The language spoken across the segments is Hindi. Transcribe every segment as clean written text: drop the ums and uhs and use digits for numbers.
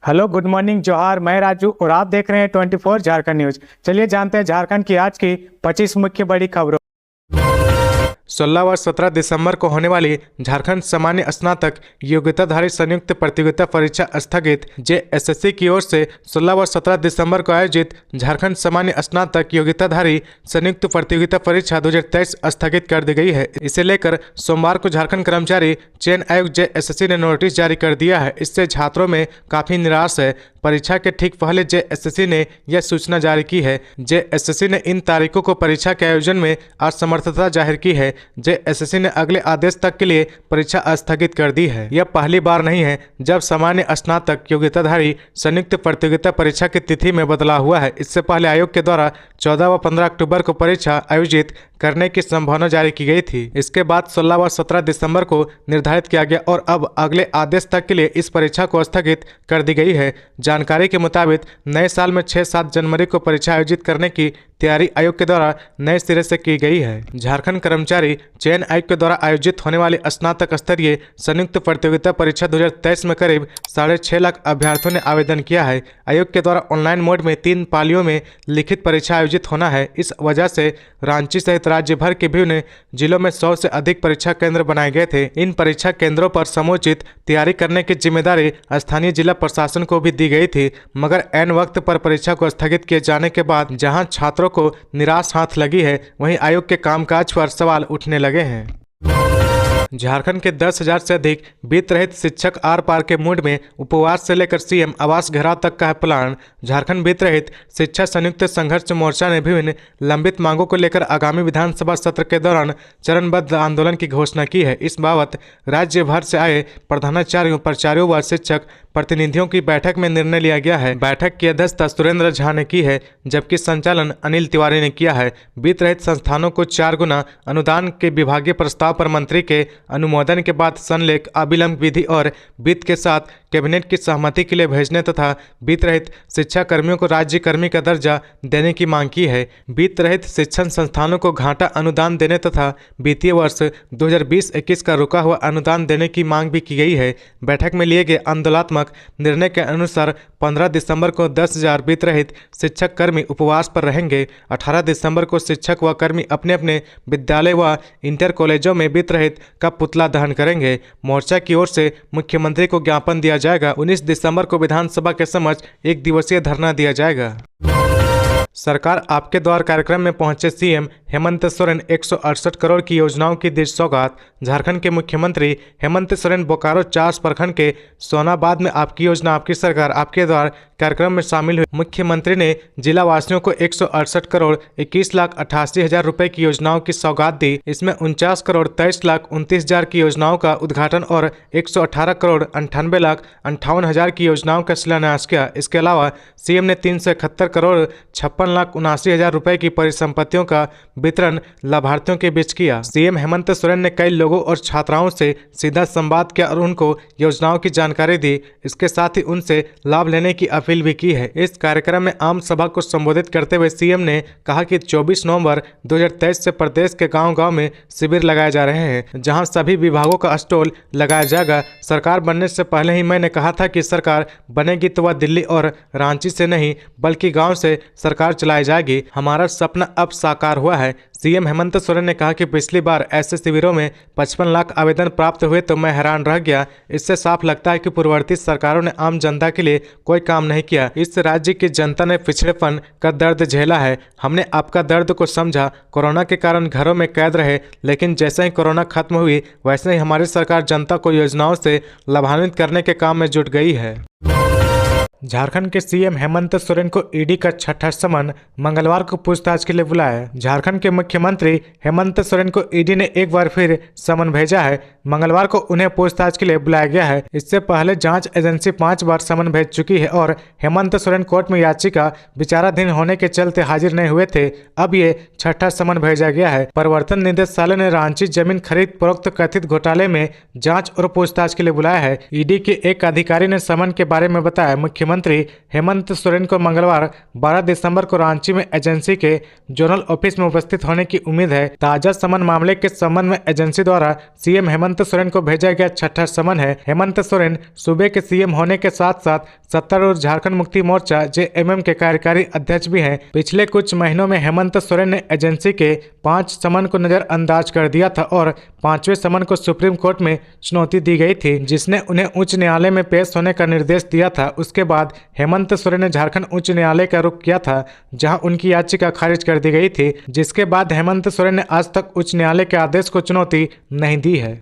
हेलो, गुड मॉर्निंग, जोहार। मैं राजू और आप देख रहे हैं 24 झारखंड न्यूज। चलिए जानते हैं झारखंड की आज की 25 मुख्य बड़ी खबरों। 16 व 17 दिसंबर को होने वाली झारखंड सामान्य स्नातक योग्यताधारी संयुक्त प्रतियोगिता परीक्षा स्थगित। जेएसएससी की ओर से 16 व 17 दिसंबर को आयोजित झारखंड सामान्य स्नातक योग्यताधारी संयुक्त प्रतियोगिता परीक्षा 2023 स्थगित कर दी गई है। इसे लेकर सोमवार को झारखंड कर्मचारी चयन आयोग जेएसएससी ने नोटिस जारी कर दिया है। इससे छात्रों में काफी निराश है। परीक्षा के ठीक पहले जेएसएससी ने यह सूचना जारी की है। जेएसएससी ने इन तारीखों को परीक्षा के आयोजन में असमर्थता जाहिर की है। जेएसएससी ने अगले आदेश तक के लिए परीक्षा स्थगित कर दी है। यह पहली बार नहीं है जब सामान्य स्नातक योग्यताधारी संयुक्त प्रतियोगिता परीक्षा की तिथि में बदलाव हुआ है। इससे पहले आयोग के द्वारा 14 व 15 अक्टूबर को परीक्षा आयोजित करने की संभावना जारी की गई थी। इसके बाद 16 व 17 दिसंबर को निर्धारित किया गया और अब अगले आदेश तक के लिए इस परीक्षा को स्थगित कर दी गई है। जानकारी के मुताबिक नए साल में 6-7 जनवरी को परीक्षा आयोजित करने की तैयारी आयोग के द्वारा नए सिरे से की गई है। झारखंड कर्मचारी चयन आयोग के द्वारा आयोजित होने वाली स्नातक स्तरीय संयुक्त प्रतियोगिता परीक्षा 2023 में करीब 6.5 लाख अभ्यर्थियों ने आवेदन किया है। आयोग के द्वारा ऑनलाइन मोड में 3 पालियों में लिखित परीक्षा आयोजित होना है। इस वजह से रांची सहित राज्य भर के विभिन्न जिलों में 100 से अधिक परीक्षा केंद्र बनाए गए थे। इन परीक्षा केंद्रों पर समुचित तैयारी करने की जिम्मेदारी स्थानीय जिला प्रशासन को भी दी गई थी, मगर ऐन वक्त पर परीक्षा को स्थगित किए जाने के बाद जहां छात्रों को निराश हाथ लगी है, वहीं आयोग के कामकाज पर सवाल उठने लगे हैं। झारखंड के 10,000 से अधिक वित्त रहित शिक्षक आर पार के मूड में। उपवास से लेकर सीएम आवास घेराव तक का है प्लान। झारखंड वित्त रहित शिक्षा संयुक्त संघर्ष मोर्चा ने विभिन्न लंबित मांगों को लेकर आगामी विधानसभा सत्र के दौरान चरणबद्ध आंदोलन की घोषणा की है। इस बाबत राज्य भर से आए प्रधानाचार्यों, प्राचार्यों व शिक्षक प्रतिनिधियों की बैठक में निर्णय लिया गया है। बैठक की अध्यक्षता सुरेंद्र झा ने की है, जबकि संचालन अनिल तिवारी ने किया है। वित्त रहित संस्थानों को 4 गुना अनुदान के विभागीय प्रस्ताव पर मंत्री के अनुमोदन के बाद संलेख अविलंब विधि और वित्त के साथ कैबिनेट की सहमति के लिए भेजने तथा वित्त रहित शिक्षा कर्मियों को राज्य कर्मी का दर्जा देने की मांग की है। वित्त रहित शिक्षण संस्थानों को घाटा अनुदान देने तथा वित्तीय वर्ष 2020-21 का रुका हुआ अनुदान देने की मांग भी की गई है। बैठक में लिए गए आंदोलनात्मक निर्णय के अनुसार 15 दिसंबर को 10,000 वित्त रहित शिक्षक कर्मी उपवास पर रहेंगे। 18 दिसंबर को शिक्षक व कर्मी अपने अपने विद्यालय व इंटर कॉलेजों में वित्त रहित का पुतला दहन करेंगे। मोर्चा की ओर से मुख्यमंत्री को ज्ञापन दिया जाएगा। 19 दिसंबर को विधानसभा के समक्ष 1 दिवसीय धरना दिया जाएगा। सरकार आपके द्वार कार्यक्रम में पहुंचे सीएम हेमंत सोरेन 168 करोड़ की योजनाओं की दी सौगात। झारखंड के मुख्यमंत्री हेमंत सोरेन बोकारो 4 प्रखंड के सोनाबाद में आपकी योजना आपकी सरकार आपके द्वार कार्यक्रम में शामिल हुए। मुख्यमंत्री ने जिला वासियों को 168 करोड़ 21 लाख 88 हजार रुपए की योजनाओं की सौगात दी। इसमें 49 करोड़ 23 लाख 29 हजार की योजनाओं का उद्घाटन और 118 करोड़ 98 लाख 58 हजार की योजनाओं का शिलान्यास किया। इसके अलावा सीएम ने 371 करोड़ 56 लाख 79 हजार रुपए की परिसंपत्तियों का वितरण लाभार्थियों के बीच किया। सीएम हेमंत सोरेन ने कई लोगों और छात्राओं से सीधा संवाद किया और उनको योजनाओं की जानकारी दी। इसके साथ ही उनसे लाभ लेने की अपील भी की है। इस कार्यक्रम में आम सभा को संबोधित करते हुए सीएम ने कहा कि 24 नवंबर 2023 से प्रदेश के गांव-गांव में शिविर लगाए जा रहे हैं, जहां सभी विभागों का स्टॉल लगाया जाएगा। सरकार बनने से पहले ही मैंने कहा था कि सरकार बनेगी तो वह दिल्ली और रांची से नहीं बल्कि गाँव से सरकार चलाई जाएगी। हमारा सपना अब साकार हुआ है। सीएम हेमंत सोरेन ने कहा कि पिछली बार ऐसे शिविरों में 55 लाख आवेदन प्राप्त हुए तो मैं हैरान रह गया। इससे साफ लगता है कि पूर्ववर्ती सरकारों ने आम जनता के लिए कोई काम नहीं किया। इस राज्य की जनता ने पिछड़ेपन का दर्द झेला है। हमने आपका दर्द को समझा। कोरोना के कारण घरों में कैद रहे, लेकिन जैसे ही कोरोना खत्म हुई वैसे ही हमारी सरकार जनता को योजनाओं से लाभान्वित करने के काम में जुट गई है। झारखंड के सीएम हेमंत सोरेन को ईडी का 6ठा समन मंगलवार को पूछताछ के लिए बुलाया। झारखंड के मुख्यमंत्री हेमंत सोरेन को ईडी ने एक बार फिर समन भेजा है। मंगलवार को उन्हें पूछताछ के लिए बुलाया गया है। इससे पहले जांच एजेंसी 5 बार समन भेज चुकी है और हेमंत सोरेन कोर्ट में याचिका विचाराधीन होने के चलते हाजिर नहीं हुए थे। अब ये 6ठा समन भेजा गया है। प्रवर्तन निदेशालय ने रांची जमीन खरीद फरोख्त कथित घोटाले में जाँच और पूछताछ के लिए बुलाया है। ईडी के एक अधिकारी ने समन के बारे में बताया। मुख्यमंत्री मुख्यमंत्री हेमंत सोरेन को मंगलवार 12 दिसंबर को रांची में एजेंसी के जोनल ऑफिस में उपस्थित होने की उम्मीद है। ताजा समन मामले के संबंध में एजेंसी द्वारा सीएम हेमंत सोरेन को भेजा गया छठा समन है। हेमंत सोरेन सूबे के सीएम होने के साथ साथ सत्तारूढ़ झारखंड मुक्ति मोर्चा जेएमएम के कार्यकारी अध्यक्ष भी हैं। पिछले कुछ महीनों में हेमंत सोरेन ने एजेंसी के 5 समन को नजरअंदाज कर दिया था और 5वें समन को सुप्रीम कोर्ट में चुनौती दी गई थी, जिसने उन्हें उच्च न्यायालय में पेश होने का निर्देश दिया था। उसके बाद हेमंत सोरेन ने झारखंड उच्च न्यायालय का रुख किया था, जहां उनकी याचिका खारिज कर दी गई थी, जिसके बाद हेमंत सोरेन ने आज तक उच्च न्यायालय के आदेश को चुनौती नहीं दी है।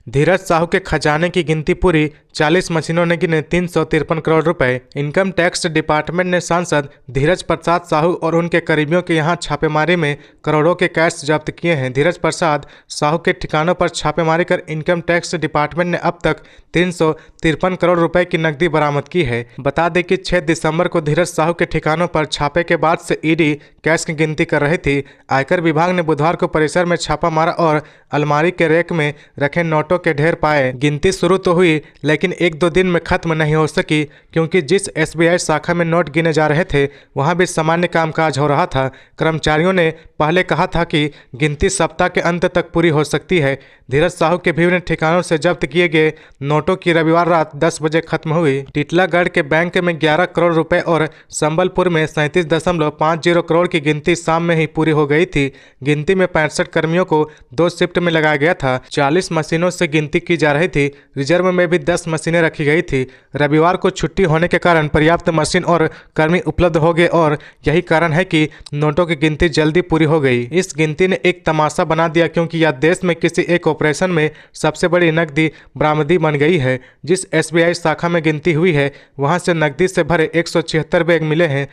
धीरज साहू के खजाने की गिनती पूरी, 40 मशीनों ने गिने 353 करोड़ रुपए। इनकम टैक्स डिपार्टमेंट ने सांसद धीरज प्रसाद साहू और उनके करीबियों के यहां छापेमारी में करोड़ों के कैश जब्त किए हैं। धीरज प्रसाद साहू के ठिकानों पर छापेमारी कर इनकम टैक्स डिपार्टमेंट ने अब तक 353 करोड़ रुपए की नकदी बरामद की है। बता दें कि 6 दिसंबर को धीरज साहू के ठिकानों पर छापे के बाद से ईडी कैश की गिनती कर रही थी। आयकर विभाग ने बुधवार को परिसर में छापा मारा और अलमारी के रैक में रखे नोटों के ढेर पाए। गिनती शुरू तो हुई, लेकिन 1-2 दिन में खत्म नहीं हो सकी, क्योंकि जिस एसबीआई शाखा में नोट गिने जा रहे थे वहां भी सामान्य कामकाज हो रहा था। कर्मचारियों ने पहले कहा था कि गिनती सप्ताह के अंत तक पूरी हो सकती है। धीरज साहू के विभिन्न ठिकानों से जब्त किए गए नोटों की रविवार रात 10 बजे खत्म हुई। टिटलागढ़ के बैंक में 11 करोड़ रुपए और संबलपुर में 37.50 करोड़ की गिनती शाम में ही पूरी हो गई थी। गिनती में 65 कर्मियों को 2 शिफ्ट में लगाया गया था। 40 मशीनों से गिनती की जा रही थी। रिजर्व में भी 10 मशीनें रखी गई थी। रविवार को छुट्टी होने के कारण पर्याप्त मशीन और कर्मी उपलब्ध हो गए और यही कारण है कि नोटों की गिनती जल्दी पूरी हो गई। इस गिनती ने एक तमाशा बना दिया, क्योंकि यह देश में किसी एक ऑपरेशन में सबसे बड़ी नकदी बरामदी बन गई है। जिस एसबीआई शाखा में गिनती हुई है वहां से नकदी से भरे 176 बैग मिले हैं।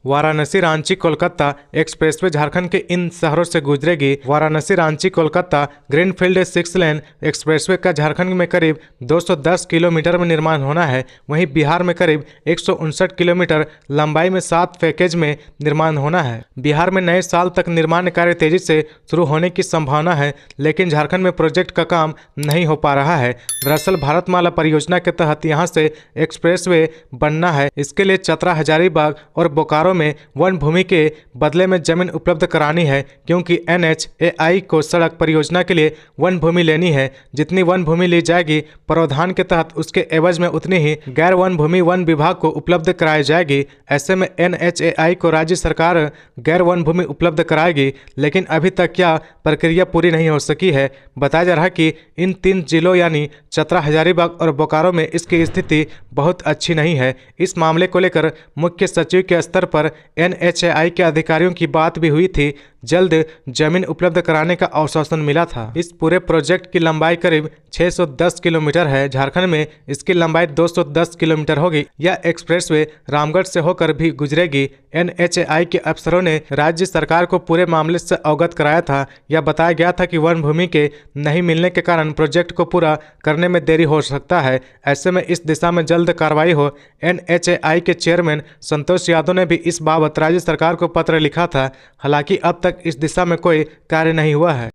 वाराणसी रांची कोलकाता एक्सप्रेसवे झारखंड के इन शहरों से गुजरेगी। वाराणसी रांची कोलकाता ग्रीनफील्ड 6 लेन एक्सप्रेसवे का झारखंड में करीब 210 किलोमीटर में निर्माण होना है। वहीं बिहार में करीब 159 किलोमीटर लंबाई में 7 पैकेज में निर्माण होना है। बिहार में नए साल तक निर्माण कार्य तेजी से शुरू होने की संभावना है, लेकिन झारखंड में प्रोजेक्ट का काम नहीं हो पा रहा है। दरअसल भारतमाला परियोजना के तहत यहां से एक्सप्रेसवे बनना है। इसके लिए चतरा, हजारीबाग और बोकारो में वन भूमि के बदले में जमीन उपलब्ध करानी है, क्योंकि एनएचएआई को सड़क परियोजना के लिए वन भूमि लेनी है। जितनी वन भूमि ली जाएगी प्रावधान के तहत, उसके एवज में उतनी ही गैर वन भूमि वन विभाग को उपलब्ध कराई जाएगी। ऐसे में एनएचएआई को राज्य सरकार गैर वन भूमि उपलब्ध कराएगी, लेकिन अभी तक क्या प्रक्रिया पूरी नहीं हो सकी है। बताया जा रहा है कि इन 3 जिलों यानी चतरा, हजारीबाग और बोकारो में इसकी स्थिति बहुत अच्छी नहीं है। इस मामले को लेकर मुख्य सचिव के स्तर पर एनएचएआई के अधिकारियों की बात भी हुई थी। जल्द जमीन उपलब्ध कराने का आश्वासन मिला था। इस पूरे प्रोजेक्ट की लंबाई करीब 610 किलोमीटर है। झारखंड में इसकी लंबाई 210 किलोमीटर होगी। यह एक्सप्रेसवे रामगढ़ से होकर भी गुजरेगी। एनएचएआई के अफसरों ने राज्य सरकार को पूरे मामले से अवगत कराया था। यह बताया गया था कि वन भूमि के नहीं मिलने के कारण प्रोजेक्ट को पूरा करने में देरी हो सकता है। ऐसे में इस दिशा में जल्द कार्रवाई हो। एनएचएआई के चेयरमैन संतोष यादव ने भी इस बाबत राज्य सरकार को पत्र लिखा था। हालांकि अब तक इस दिशा में कोई कार्य नहीं हुआ है।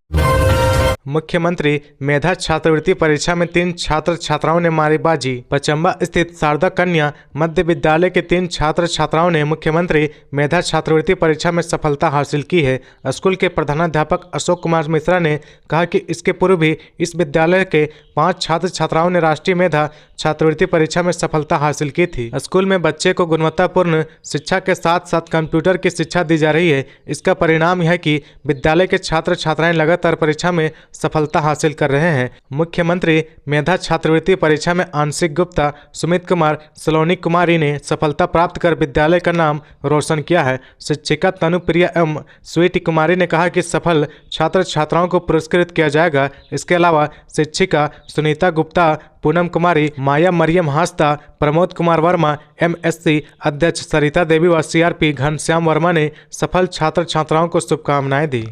मुख्यमंत्री मेधा छात्रवृत्ति परीक्षा में 3 छात्र छात्राओं ने मारी बाजी। पचम्बा स्थित शारदा कन्या मध्य विद्यालय के 3 छात्र छात्राओं ने मुख्यमंत्री मेधा छात्रवृत्ति परीक्षा में सफलता हासिल की है। स्कूल के प्रधानाध्यापक अशोक कुमार मिश्रा ने कहा कि इसके पूर्व भी इस विद्यालय के 5 छात्र छात्राओं ने राष्ट्रीय मेधा छात्रवृत्ति परीक्षा में सफलता हासिल की थी। स्कूल में बच्चे को गुणवत्तापूर्ण शिक्षा के साथ साथ कंप्यूटर की शिक्षा दी जा रही है। इसका परिणाम यह है कि विद्यालय के छात्र छात्राएं लगातार परीक्षा में सफलता हासिल कर रहे हैं। मुख्यमंत्री मेधा छात्रवृत्ति परीक्षा में आंशिक गुप्ता, सुमित कुमार, सलोनी कुमारी ने सफलता प्राप्त कर विद्यालय का नाम रोशन किया है। शिक्षिका तनुप्रिया एवं स्वीटी कुमारी ने कहा कि सफल छात्र छात्राओं को पुरस्कृत किया जाएगा। इसके अलावा शिक्षिका सुनीता गुप्ता, पूनम कुमारी, माया मरियम हास्ता, प्रमोद कुमार वर्मा, एमएससी अध्यक्ष सरिता देवी व सीआरपी घनश्याम वर्मा ने सफल छात्र छात्राओं को शुभकामनाएं दी।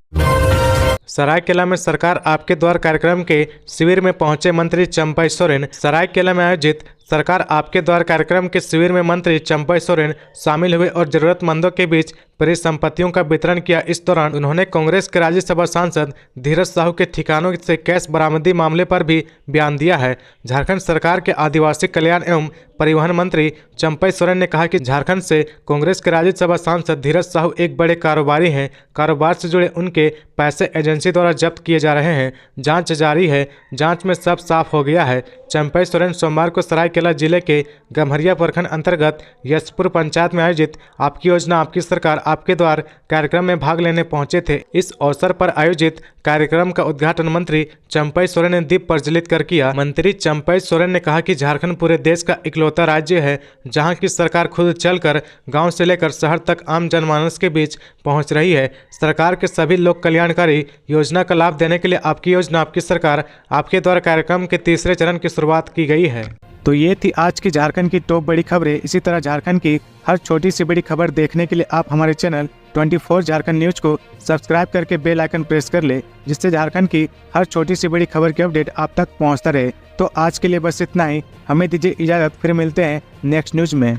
सरायकेला में सरकार आपके द्वार कार्यक्रम के शिविर में पहुंचे मंत्री चंपई सोरेन। सरायकेला में आयोजित सरकार आपके द्वार कार्यक्रम के शिविर में मंत्री चंपई सोरेन शामिल हुए और जरूरतमंदों के बीच परिसंपत्तियों का वितरण किया। इस दौरान उन्होंने कांग्रेस के राज्यसभा सांसद धीरज साहू के ठिकानों से कैश बरामदी मामले पर भी बयान दिया है। झारखंड सरकार के आदिवासी कल्याण एवं परिवहन मंत्री चंपई सोरेन ने कहा कि झारखंड से कांग्रेस के राज्यसभा सांसद धीरज साहू एक बड़े कारोबारी हैं। कारोबार से जुड़े उनके पैसे एजेंसी द्वारा जब्त किए जा रहे हैं। जांच जारी है, जांच में सब साफ हो गया है। चंपई सोरेन सोमवार को सरायकेला जिले के गम्हरिया प्रखंड अंतर्गत यशपुर पंचायत में आयोजित आपकी योजना आपकी सरकार आपके द्वार कार्यक्रम में भाग लेने पहुंचे थे। इस अवसर पर आयोजित कार्यक्रम का उद्घाटन मंत्री चंपई सोरेन ने दीप प्रज्वलित कर किया। मंत्री चंपई सोरेन ने कहा कि झारखंड पूरे देश का इकलौता राज्य है जहां की सरकार खुद चलकर गांव से लेकर शहर तक आम जनमानस के बीच पहुंच रही है। सरकार के सभी लोक कल्याणकारी योजना का लाभ देने के लिए आपकी योजना आपकी सरकार आपके द्वार कार्यक्रम के तीसरे चरण की शुरुआत की गई है। तो ये थी आज की झारखंड की टॉप बड़ी खबरें। इसी तरह झारखंड की हर छोटी सी बड़ी खबर देखने के लिए आप हमारे चैनल 24 झारखंड न्यूज को सब्सक्राइब करके बेल आइकन प्रेस कर ले, जिससे झारखंड की हर छोटी सी बड़ी खबर की अपडेट आप तक पहुंचता रहे। तो आज के लिए बस इतना ही, हमें दीजिए इजाजत, फिर मिलते हैं नेक्स्ट न्यूज में।